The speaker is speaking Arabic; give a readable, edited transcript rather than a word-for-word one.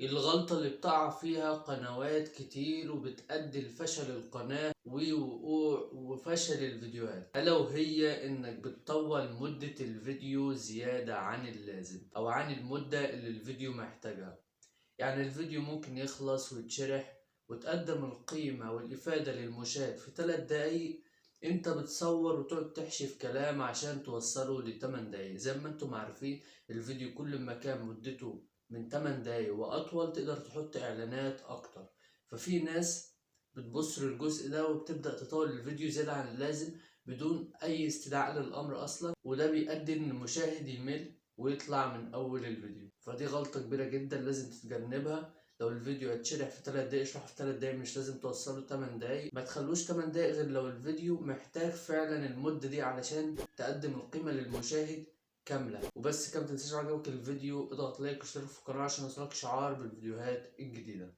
الغلطة اللي بتقع فيها قنوات كتير وبتؤدي لفشل القناة ووقوع وفشل الفيديوهات، ألا وهي إنك بتطول مدة الفيديو زيادة عن اللازم أو عن المدة اللي الفيديو محتاجها. يعني الفيديو ممكن يخلص ويتشرح وتقدم القيمة والإفادة للمشاهد في 3 دقايق، انت بتصور وتقعد تحشي في كلام عشان توصله ل8 دقايق. زي ما انتم عارفين الفيديو كل ما كان مدته من 8 دقايق وأطول تقدر تحط إعلانات أكتر. ففي ناس بتبص للجزء ده وبتبدأ تطول الفيديو زيادة عن اللازم بدون أي استدعاء للأمر أصلا، وده بيؤدي إن المشاهد يمل ويطلع من أول الفيديو. فدي غلطة كبيرة جدا لازم تتجنبها. لو الفيديو هيتشرح في 3 دقايق اشرحه في 3 دقايق، مش لازم توصله 8 دقايق. ما تخلوش 8 دقايق غير لو الفيديو محتاج فعلا المدة دي علشان تقدم القيمة للمشاهد كاملة. وبس كده، متنساش عجبك الفيديو اضغط لايك واشترك في القناة عشان يوصلك شعار بالفيديوهات الجديدة.